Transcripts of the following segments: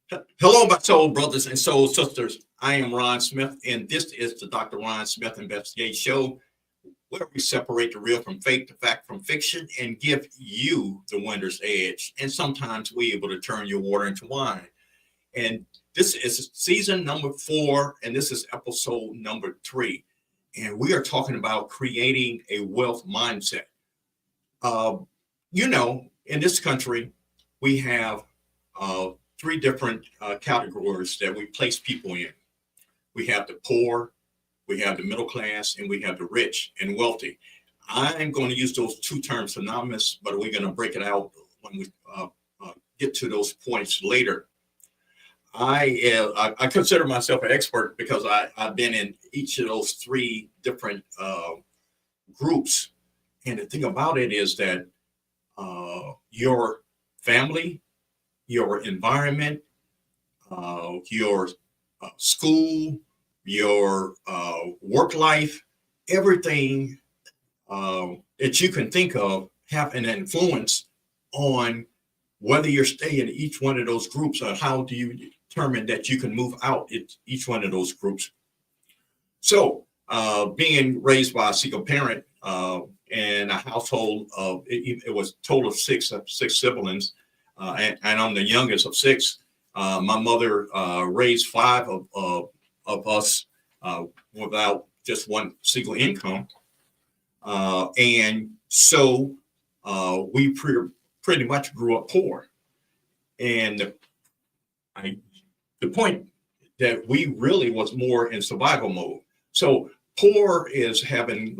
Hello, my soul brothers and soul sisters. I am Ron Smith, and this is the Dr. Ron Smith Investigate Show, where we separate the real from fake, the fact from fiction, and give you the winner's edge. And sometimes we're able to turn your water into wine. And this is season number 4, and this is episode number 3. And we are talking about creating a wealth mindset. Uh, in this country, we have uh, 3 different categories that we place people in. We have the poor, we have the middle class, and we have the rich and wealthy. I'm going to use those 2 terms synonymous, but we're going to break it out when we get to those points later. I consider myself an expert because I've been in each of those 3 different groups. And the thing about it is that your family, your environment, your school, your work life, everything that you can think of have an influence on whether you're staying in each one of those groups, or how do you determine that you can move out in each one of those groups. So being raised by a single parent in a household of, it was a total of six siblings, and I'm the youngest of 6. My mother raised 5 of us without just one single income. And so we pretty much grew up poor. And the point that we really was more in survival mode. So poor is having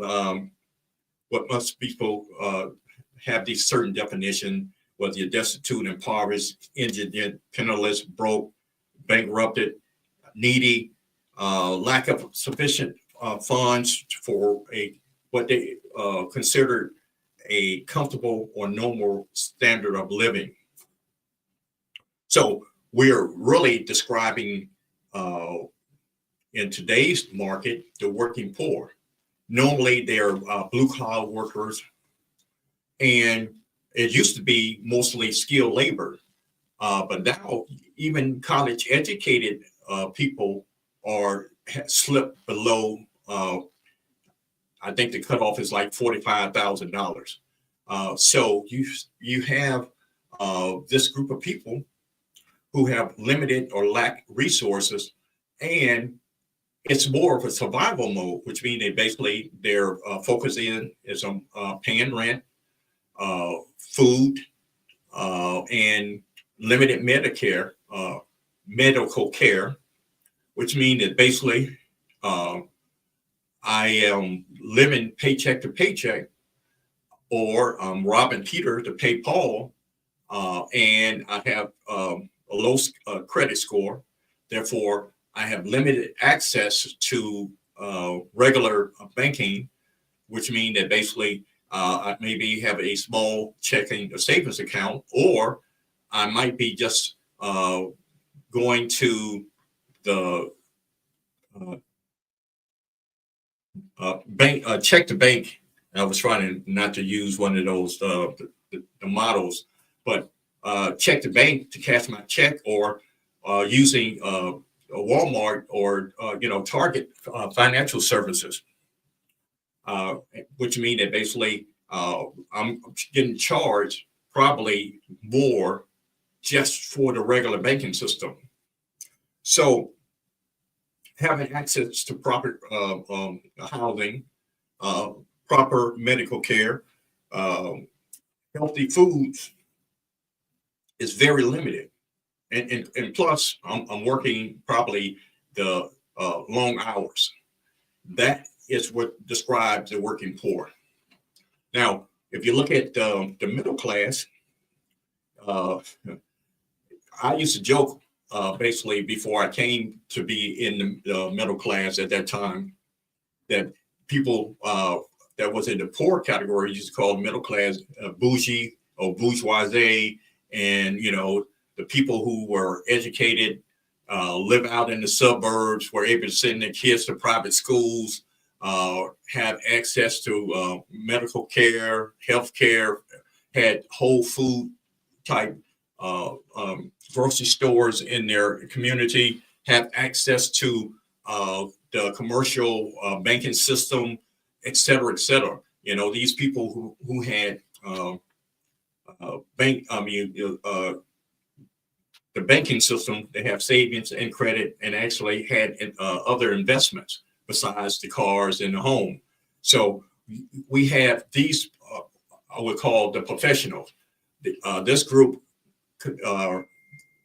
what most people have these certain definition, whether you're destitute, impoverished, indigent, penniless, broke, bankrupted, needy, lack of sufficient funds for what they consider a comfortable or normal standard of living. So we're really describing in today's market the working poor. Normally they're blue collar workers, and it used to be mostly skilled labor, but now even college educated people are slipped below. I think the cutoff is like $45,000. So you have this group of people who have limited or lack resources, and it's more of a survival mode, which means their focus is on paying rent, food, and limited medical care, which means that basically I am living paycheck to paycheck, or I'm robbing Peter to pay Paul, and I have a low credit score. Therefore, I have limited access to regular banking, which means that basically I maybe have a small checking or savings account, or I might be just going to the bank, check the bank. I was trying not to use one of those the models, but check the bank to cash my check, or using Walmart or Target financial services, which means that basically I'm getting charged probably more just for the regular banking system. So having access to proper housing, proper medical care, healthy foods is very limited. And plus, I'm working probably the long hours. That is what describes the working poor. Now, if you look at the middle class, I used to joke basically before I came to be in the middle class at that time, that people that was in the poor category used to call middle class bougie or bourgeoisie, and the people who were educated, live out in the suburbs, were able to send their kids to private schools, have access to medical care, health care, had whole food type grocery stores in their community, have access to the commercial banking system, et cetera, et cetera. These people who had the banking system, they have savings and credit, and actually had other investments besides the cars and the home. So we have these, I would call the professionals. This group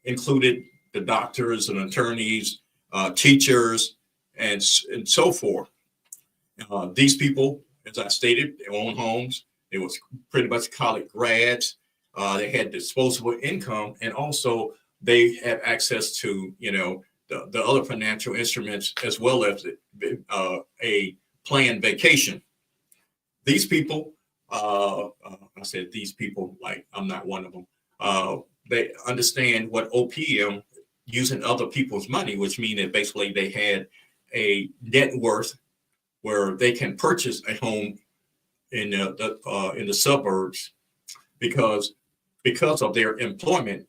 included the doctors and attorneys, teachers, and so forth. These people, as I stated, they own homes. They was pretty much college grads. They had disposable income, and also they have access to, the other financial instruments, as well as a planned vacation. These people, I said these people, like I'm not one of them. They understand what OPM, using other people's money, which means that basically they had a net worth where they can purchase a home in the suburbs because of their employment.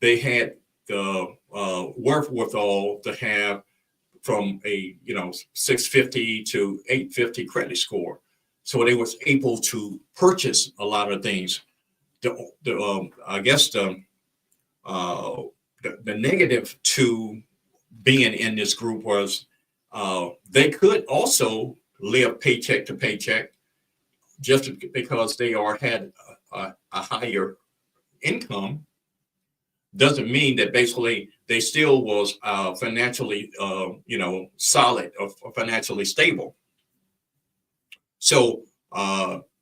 They had the wherewithal to have from a 650 to 850 credit score, so they was able to purchase a lot of things. I guess the negative to being in this group was they could also live paycheck to paycheck, just because they had a higher income doesn't mean that basically they still was financially solid or financially stable. So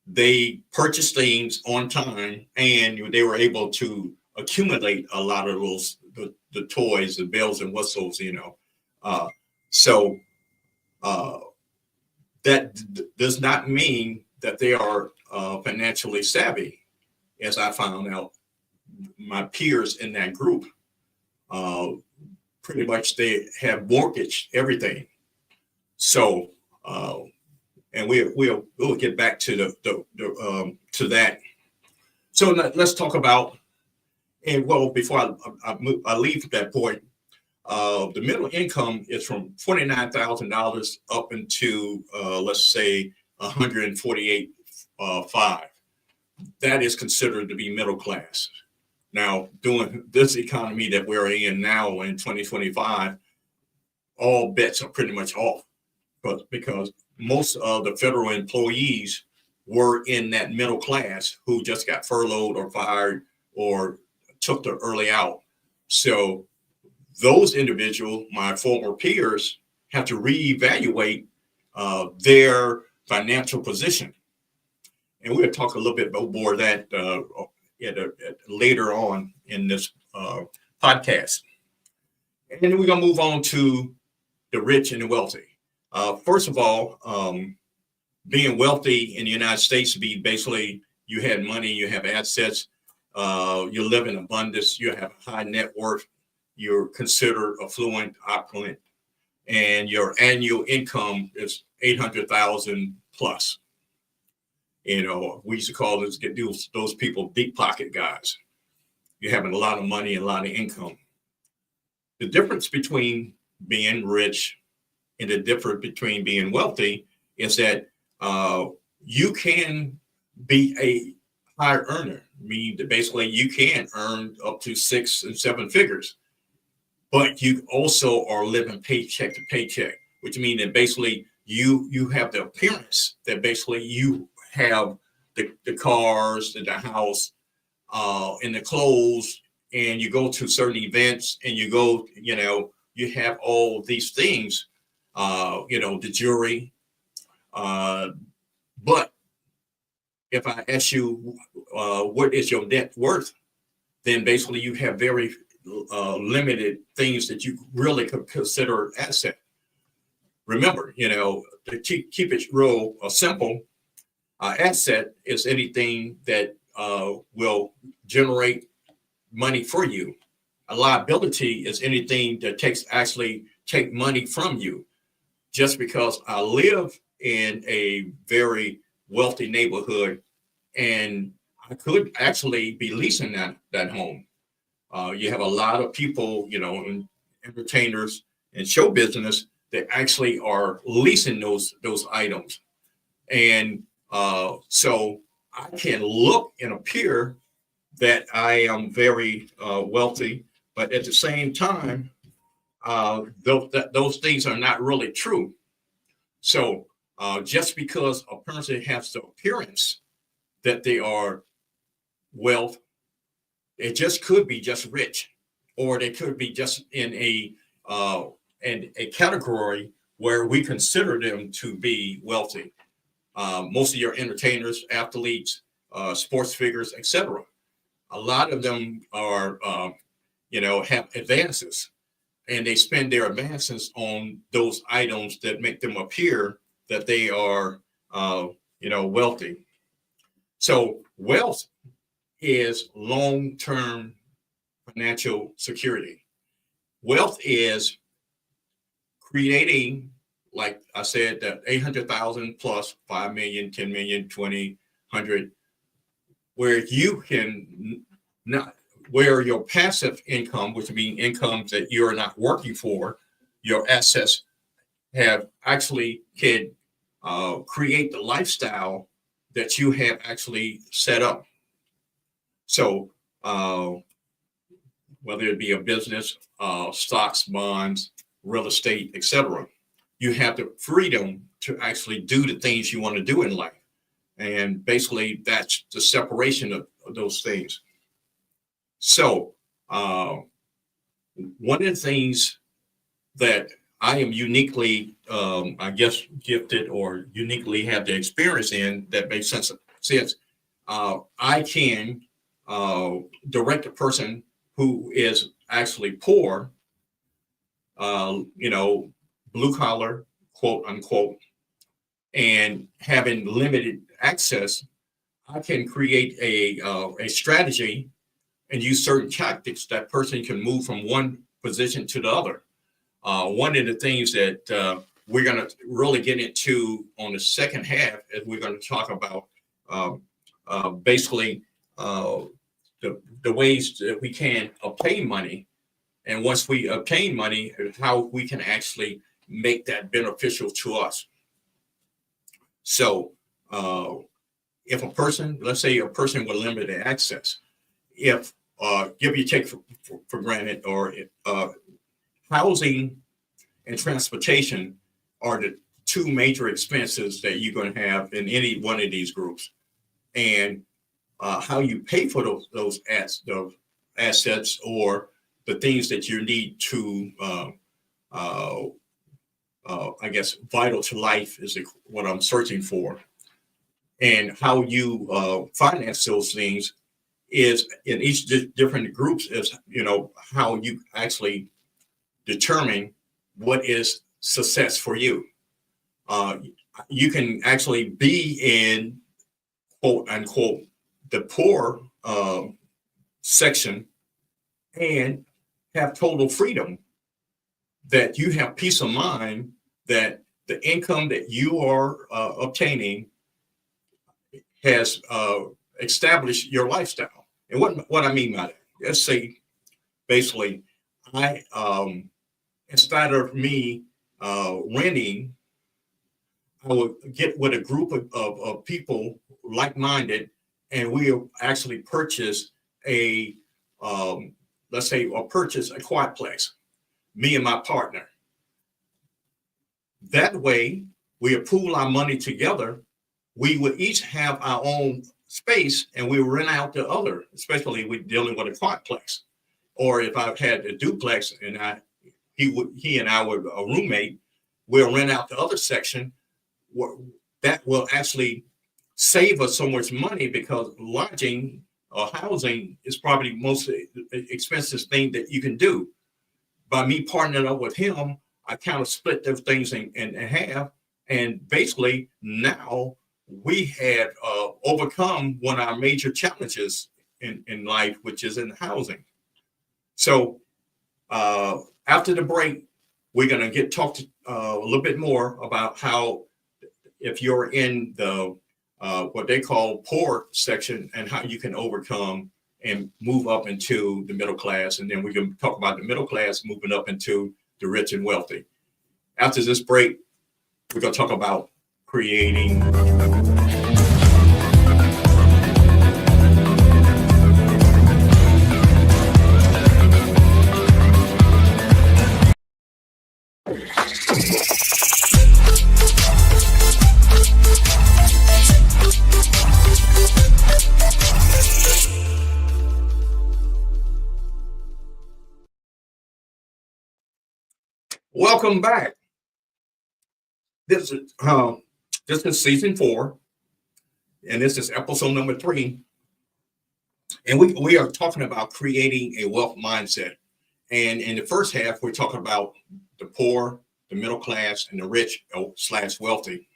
they purchased things on time, and they were able to accumulate a lot of those the toys, the bells and whistles, so that does not mean that they are financially savvy. As I found out, my peers in that group, pretty much they have mortgaged everything. So, and we'll get back to to that. So let's talk about, and well, before I leave that point, the middle income is from $49,000 up into let's say 148.5. That is considered to be middle class. Now, during this economy that we're in now in 2025, all bets are pretty much off, but because most of the federal employees were in that middle class who just got furloughed or fired or took the early out. So those individuals, my former peers, have to reevaluate their financial position. And we'll talk a little bit more of that later on in this podcast. And then we're going to move on to the rich and the wealthy. First of all, being wealthy in the United States would be basically you had money, you have assets, you live in abundance, you have high net worth, you're considered affluent, opulent, and your annual income is 800,000 plus. We used to call those people deep pocket guys. You're having a lot of money and a lot of income. The difference between being rich and the difference between being wealthy is that you can be a high earner, meaning that basically you can earn up to 6 and 7 figures, but you also are living paycheck to paycheck, which means that basically you have the appearance that basically you have the cars, the house, and the clothes, and you go to certain events, and you go, you have all these things, the jewelry. But if I ask you, what is your net worth, then basically you have very limited things that you really could consider asset. Remember, to keep it real simple, asset is anything that will generate money for you. A liability is anything that take money from you. Just because I live in a very wealthy neighborhood and I could actually be leasing that home, You have a lot of people, entertainers and show business that actually are leasing those items. And so I can look and appear that I am very wealthy, but at the same time, those things are not really true. So just because a person has the appearance that they are wealth, it just could be just rich, or they could be just in a category where we consider them to be wealthy. Most of your entertainers, athletes, sports figures, etc. A lot of them are, have advances, and they spend their advances on those items that make them appear that they are, wealthy. So wealth is long-term financial security. Wealth is creating, like I said, that 800,000 plus 5 million, 10 million, 20, 100, where you can not, where your passive income, which means incomes that you're not working for, your assets have actually can create the lifestyle that you have actually set up. So whether it be a business, stocks, bonds, real estate, etc., you have the freedom to actually do the things you want to do in life. And basically, that's the separation of those things. So one of the things that I am uniquely, I guess, gifted or uniquely have the experience in that makes sense. I can direct a person who is actually poor, blue collar, quote unquote, and having limited access. I can create a strategy and use certain tactics that person can move from one position to the other. One of the things that we're going to really get into on the second half is we're going to talk about basically the ways that we can obtain money. And once we obtain money, how we can actually make that beneficial to us. So if a person, let's say a person with limited access, if give you take for granted, or housing and transportation are the two major expenses that you're going to have in any one of these groups. And how you pay for those assets or the things that you need to, I guess, vital to life is what I'm searching for. And how you finance those things is in each different groups is, how you actually determine what is success for you. You can actually be in, quote unquote, the poor section and have total freedom, that you have peace of mind that the income that you are obtaining has established your lifestyle. And what I mean by that, let's say, basically, I instead of me renting, I would get with a group of people like-minded, and we'll actually purchase let's say, purchase a quadplex, me and my partner. That way, we pool our money together. We would each have our own space, and we rent out the other, especially with dealing with a quadplex. Or if I had a duplex and he and I were a roommate, we'll rent out the other section. That will actually save us so much money, because lodging or housing is probably most expensive thing that you can do. By me partnering up with him, I kind of split those things in half. And basically now we have overcome one of our major challenges in life, which is in housing. So after the break, we're going to talk a little bit more about how, if you're in the what they call poor section, and how you can overcome and move up into the middle class. And then we can talk about the middle class moving up into the rich and wealthy. After this break, we're going to talk about creating. Welcome back. This is season 4, and this is episode number 3. And we are talking about creating a wealth mindset. And in the first half, we're talking about the poor, the middle class, and the rich / wealthy,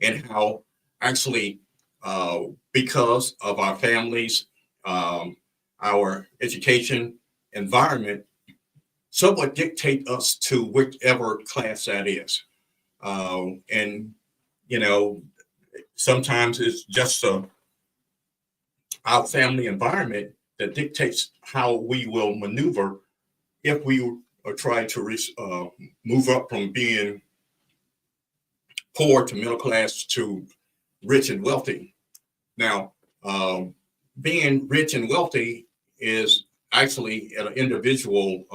and how actually because of our families, our education environment, somewhat dictate us to whichever class that is. And, sometimes it's just our family environment that dictates how we will maneuver if we are trying to move up from being poor to middle class to rich and wealthy. Now, being rich and wealthy is actually an individual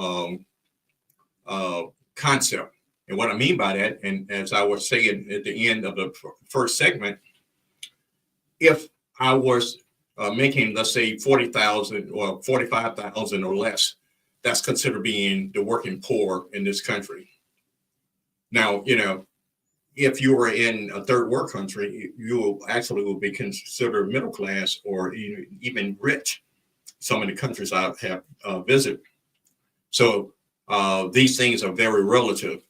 concept. And what I mean by that, and as I was saying at the end of the first segment, if I was making, let's say, 40,000 or 45,000 or less, that's considered being the working poor in this country. Now, if you were in a third world country, you will be considered middle class or even rich. Some of the countries I have visited. So these things are very relative.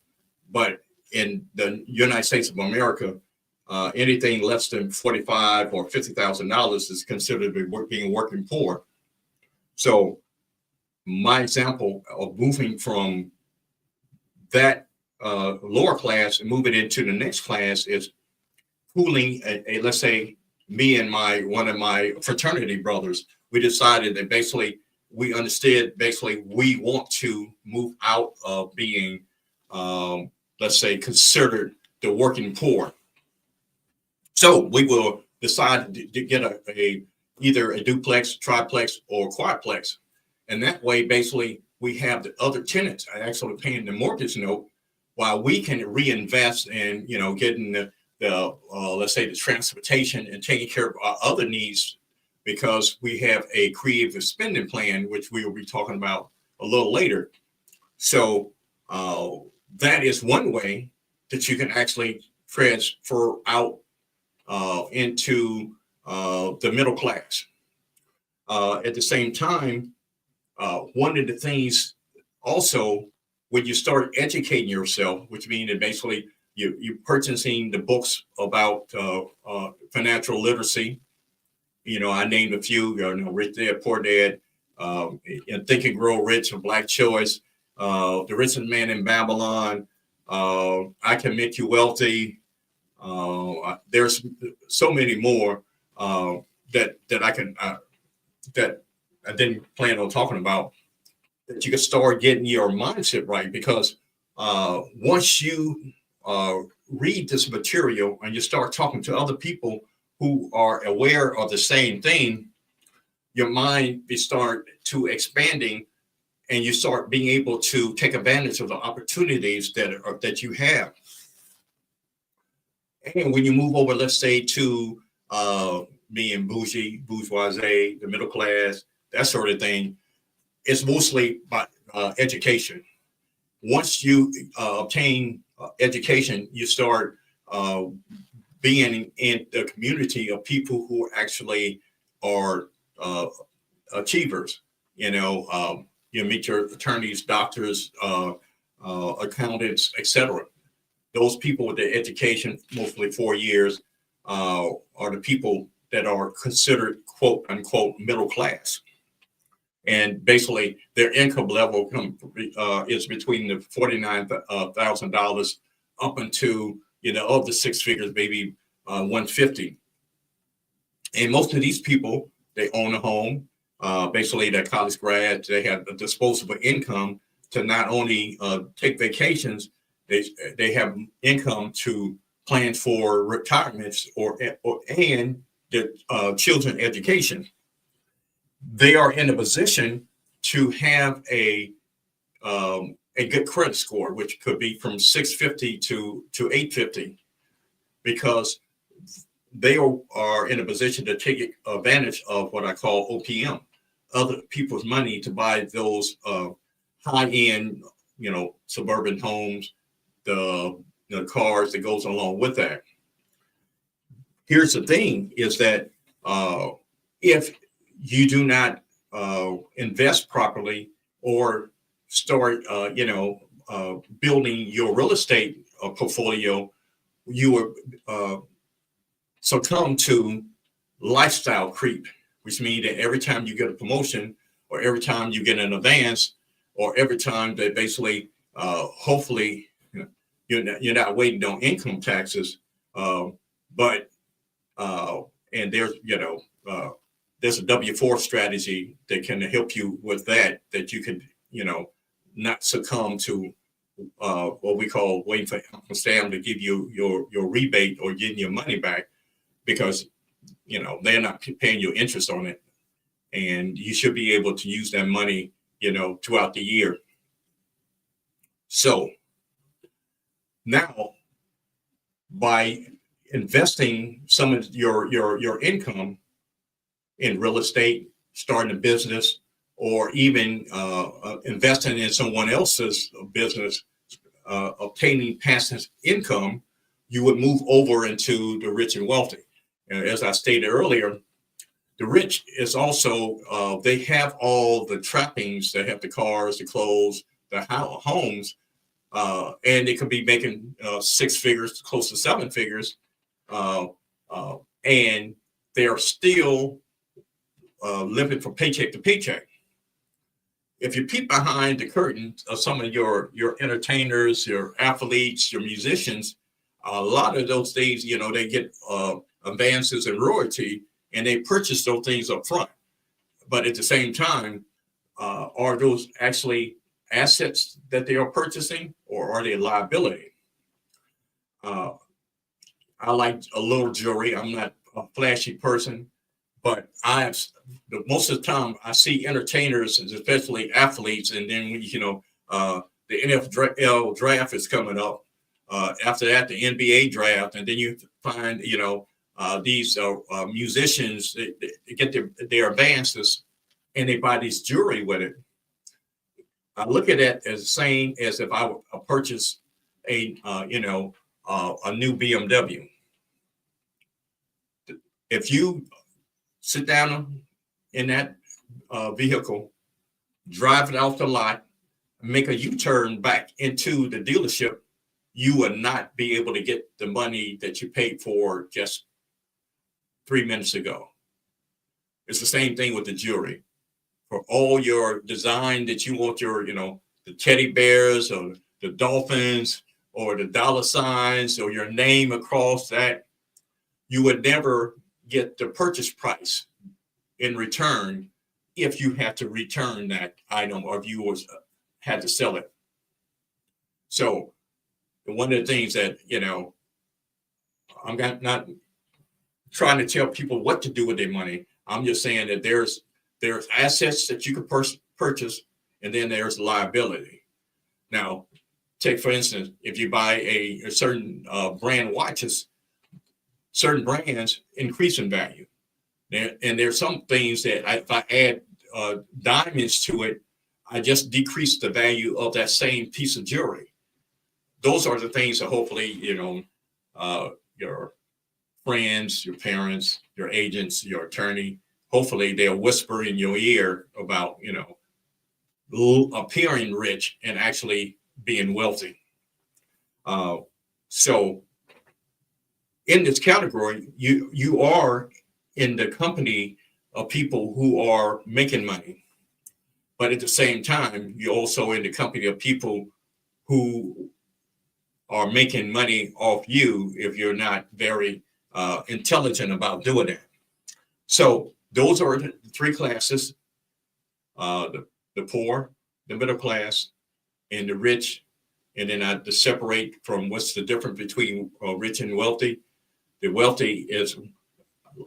But in the United States of America, anything less than $45,000 or $50,000 is considered being working poor. So my example of moving from that lower class and moving into the next class is pooling let's say me and one of my fraternity brothers. We decided that basically we understood we want to move out of being let's say considered the working poor. So we will decide to get either a duplex, triplex, or quadplex. And that way, basically, we have the other tenants actually paying the mortgage note while we can reinvest in, getting the let's say the transportation and taking care of our other needs, because we have a creative spending plan, which we will be talking about a little later. So that is one way that you can actually transfer out into the middle class. At the same time, one of the things also, when you start educating yourself, which means that basically you're purchasing the books about financial literacy. I named a few, Rich Dad, Poor Dad, and Think and Grow Rich, and Black Choice, The Richest Man in Babylon, I Can Make You Wealthy. There's so many more that I didn't plan on talking about, that you can start getting your mindset right. Because once you read this material and you start talking to other people who are aware of the same thing, your mind will start to expanding, and you start being able to take advantage of the opportunities that you have. And when you move over, let's say, to being bourgeoisie, the middle class, that sort of thing, it's mostly by education. Once you obtain education, you start being in the community of people who actually are achievers. You meet your attorneys, doctors, accountants, etc. Those people with the education, mostly 4 years, are the people that are considered, quote unquote, middle class. And basically their income level is between the $49,000 up into, of the six figures, maybe 150. And most of these people they own a home. Basically, they're college grads. They have a disposable income to not only take vacations, they have income to plan for retirements and their children education. They are in a position to have a good credit score, which could be from 650 to 850, because they are in a position to take advantage of what I call OPM, other people's money, to buy those high-end, suburban homes, the cars that goes along with that. Here's the thing: is that if you do not invest properly or start, building your real estate portfolio, you will succumb to lifestyle creep, which means that every time you get a promotion, or every time you get an advance, or every time that basically, hopefully, you're not waiting on income taxes, but and there's a W-4 strategy that can help you with that you can, not succumb to what we call waiting for Uncle Sam to give you your rebate or getting your money back, because they're not paying you interest on it, and you should be able to use that money throughout the year. So now, by investing some of your income in real estate, starting a business, or even investing in someone else's business, obtaining passive income, you would move over into the rich and wealthy. As I stated earlier, the rich is also, they have all the trappings. They have the cars, the clothes, the homes, and they could be making 6 figures, close to 7 figures, and they're still living from paycheck to paycheck. If you peek behind the curtain of some of your entertainers, your athletes, your musicians, a lot of those things, they get advances in royalty, and they purchase those things up front. But at the same time, are those actually assets that they are purchasing, or are they a liability? I like a little jewelry. I'm not a flashy person, but most of the time I see entertainers, and especially athletes, and then the NFL draft is coming up. After that, the NBA draft, and then you find these musicians, they get their advances, and they buy these jewelry with it. I look at it as the same as if I would purchase a new BMW. If you sit down in that vehicle, drive it off the lot, make a U-turn back into the dealership, you will not be able to get the money that you paid for just 3 minutes ago. It's the same thing with the jewelry. For all your design that you want, the teddy bears or the dolphins or the dollar signs or your name across that, you would never get the purchase price in return if you had to return that item, or if you had to sell it. So one of the things that, I'm not trying to tell people what to do with their money. I'm just saying that there's assets that you could purchase, and then there's liability. Now, take for instance, if you buy a certain brand watches, certain brands increase in value. And there's some things that if I add diamonds to it, I just decrease the value of that same piece of jewelry. Those are the things that hopefully, your friends, your parents, your agents, your attorney, hopefully they'll whisper in your ear about, appearing rich and actually being wealthy. So in this category, you are in the company of people who are making money. But at the same time, you're also in the company of people who are making money off you if you're not very intelligent about doing that. So those are the three classes: the poor, the middle class, and the rich. And then I to separate from what's the difference between rich and wealthy. The wealthy is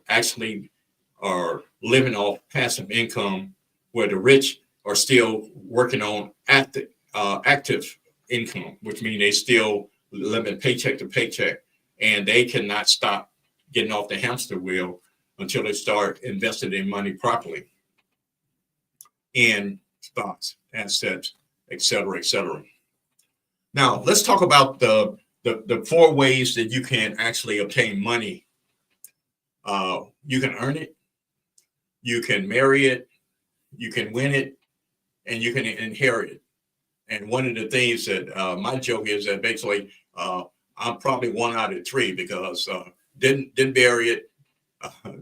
actually are living off passive income, where the rich are still working on active income, which means they still living paycheck to paycheck, and they cannot stop getting off the hamster wheel until they start investing in money properly in stocks, assets, et cetera, et cetera. Now, let's talk about the four ways that you can actually obtain money. You can earn it, you can marry it, you can win it, and you can inherit it. And one of the things that my joke is that basically I'm probably one out of three, because didn't marry it,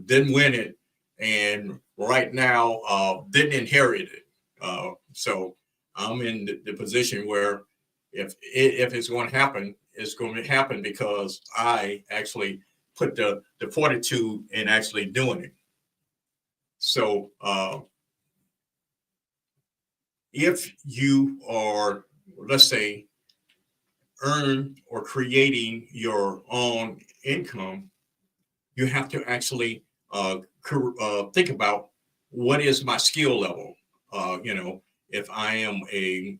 didn't win it, and right now didn't inherit it. So I'm in the position where if it's going to happen, it's going to happen because I actually put the fortitude in actually doing it. So if you are, let's say, earn or creating your own income, you have to actually think about what is my skill level. If I am a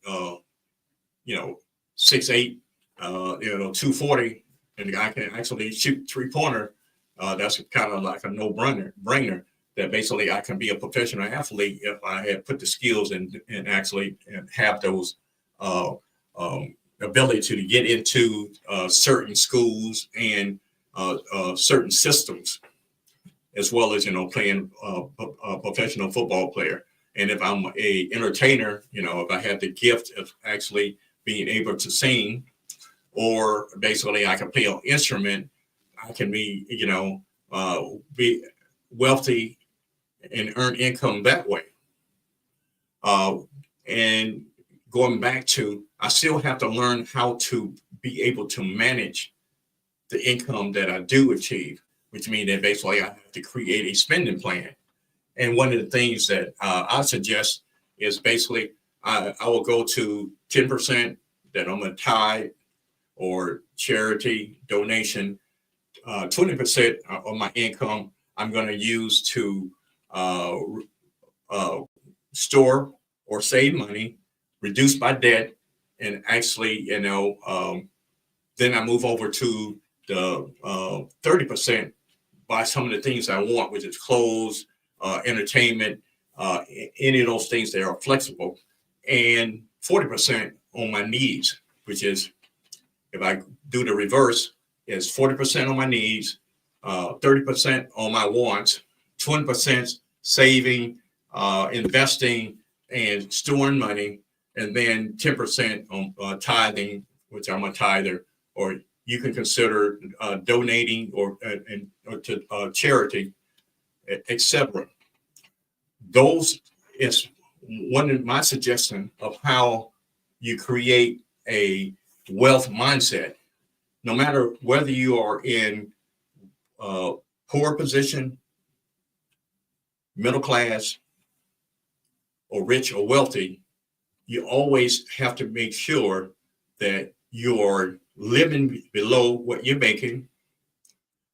6'8", 240, and I can actually shoot three-pointer, that's kind of like a no-brainer that basically I can be a professional athlete if I had put the skills and actually have those ability to get into certain schools and certain systems, as well as playing a professional football player. And if I'm a entertainer, if I have the gift of actually being able to sing, or basically I can play an instrument, I can be be wealthy and earn income that way. And going back to, I still have to learn how to be able to manage the income that I do achieve, which means that basically I have to create a spending plan. And one of the things that I suggest is basically I will go to 10% that I'm going to tithe or charity donation. 20% of my income I'm going to use to store or save money, reduce my debt, and actually, then I move over to the 30%, buy some of the things I want, which is clothes, entertainment, any of those things that are flexible, and 40% on my needs, which is, if I do the reverse, is 40% on my needs, 30% on my wants, 20% saving, investing, and storing money, and then 10% on tithing, which I'm a tither, or you can consider donating or to charity, etc. Those is one of my suggestion of how you create a wealth mindset. No matter whether you are in poor position, middle class, or rich or wealthy, you always have to make sure that you're living below what you're making,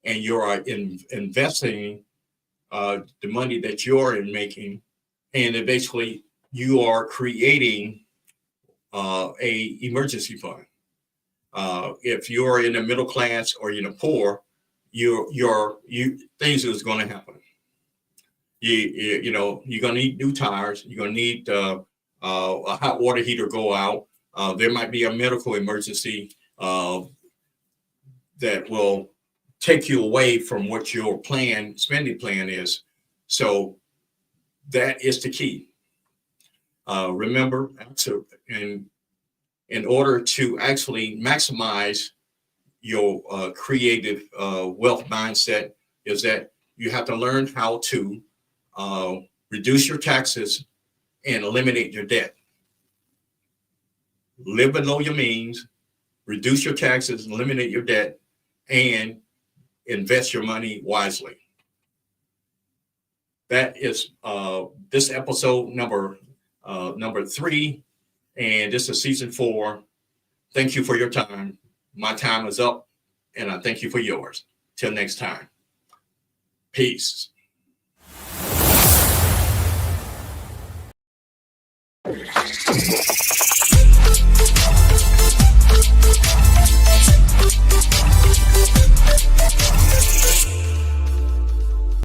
and you are investing the money that you're making, and then basically you are creating a emergency fund. If you're in the middle class or you're poor, things is going to happen. You're going to need new tires. You're going to need a hot water heater go out. There might be a medical emergency that will take you away from what your spending plan is. So that is the key. Remember, in order to actually maximize your creative wealth mindset, is that you have to learn how to reduce your taxes and eliminate your debt. Live below your means, reduce your taxes, eliminate your debt, and invest your money wisely. that is this episode number 3, and this is season 4. Thank you for your time. My time is up, and I thank you for yours. Till next time. Peace.